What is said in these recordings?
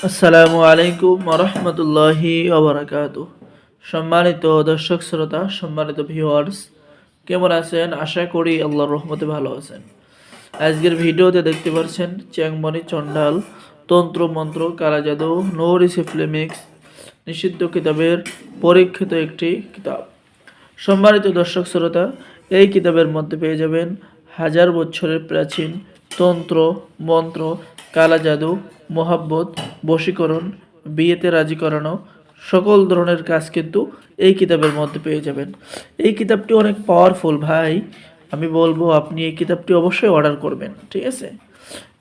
আসসালামু আলাইকুম রহমতুল্লাহি ওবরাকাতু। সম্মানিত দর্শক শ্রোতা, সম্মানিত ভিউয়ার্স, কেমন আছেন? আশা করি আল্লাহর রহমতে ভালো আছেন। আজকের ভিডিওতে দেখতে পাচ্ছেন চ্যাংমণি চণ্ডাল, তন্ত্র মন্ত্র, কালা জাদু, নো রিসিফ্লেমিক্স নিষিদ্ধ কিতাবের পরীক্ষিত একটি কিতাব। সম্মানিত দর্শক শ্রোতা, এই কিতাবের মধ্যে পেয়ে যাবেন হাজার বছরের প্রাচীন তন্ত্র মন্ত্র, কালা জাদু, মোহাব্বত, বশীকরণ, বিয়েতে রাজি করানো, সকল ধরনের কাজ কিন্তু এই কিতাবের মধ্যে পেয়ে যাবেন। এই কিতাবটি অনেক পাওয়ারফুল ভাই। আমি বলবো আপনি এই কিতাবটি অবশ্যই অর্ডার করবেন, ঠিক আছে?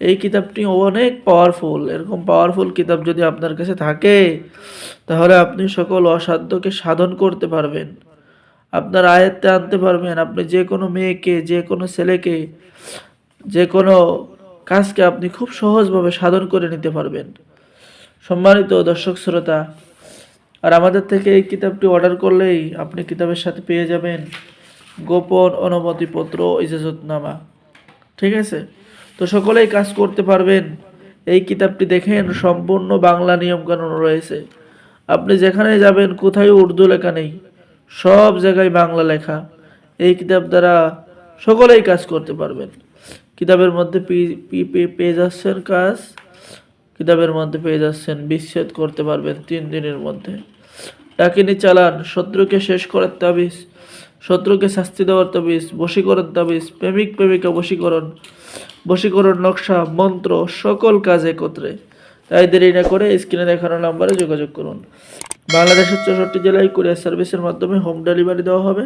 এই কিতাবটি অনেক পাওয়ারফুল। এরকম পাওয়ারফুল কিতাব যদি আপনার কাছে থাকে, তাহলে আপনি সকল অসাধ্যকে সাধন করতে পারবেন, আপনার আয়ত্তে আনতে পারবেন। আপনি যে কোনো মেয়েকে, যে কোনো ছেলেকে, যে কোনো কাজকে আপনি খুব সহজভাবে সাধন করে নিতে পারবেন। সম্মানিত দর্শক শ্রোতা, আর আমাদের থেকে এই কিতাবটি অর্ডার করলেই আপনি কিতাবের সাথে পেয়ে যাবেন গোপন অনুমতিপত্র, ইজাজতনামা, ঠিক আছে? তো সকলেই কাজ করতে পারবেন। এই কিতাবটি দেখেন, সম্পূর্ণ বাংলা নিয়মকানুন রয়েছে। আপনি যেখানে যাবেন, কোথায় উর্দু লেখা নেই, সব জায়গায় বাংলা লেখা। এই কিতাব দ্বারা সকলেই কাজ করতে পারবেন। কিতাবের মধ্যে পেয়ে যাচ্ছেন কাজ, কিতাবের মধ্যে পেয়ে যাচ্ছেন বিচ্ছেদ করতে পারবেন 3 দিনের মধ্যে। ডাকিনী চালান, শত্রুকে শেষ করার তাবিজ, শত্রুকে শাস্তি দেওয়ার তাবিজ, বশীকরণ তাবিজ, প্রেমিক প্রেমিকা বশীকরণ, বশীকরণ নকশা, মন্ত্র, সকল কাজ একত্রে। তাই দেরি না করে স্ক্রিনে দেখানো নাম্বারে যোগাযোগ করুন। বাংলাদেশের 64 জেলায় কুরিয়ার সার্ভিসের মাধ্যমে হোম ডেলিভারি দেওয়া হবে।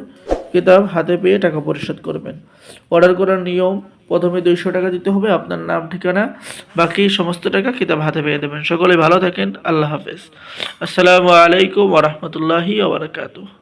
কিতাব হাতে পেয়ে টাকা পরিশোধ করবেন। অর্ডার করার নিয়ম: প্রথমে 200 টাকা দিতে হবে, আপনার নাম ঠিকানা, বাকি সমস্ত টাকা কিতাব হাতে পেয়ে দেবেন। সকলে ভালো থাকেন। আল্লাহ হাফেজ। আসসালামু আলাইকুম ওয়া রাহমাতুল্লাহি ওয়া বারাকাতুহু।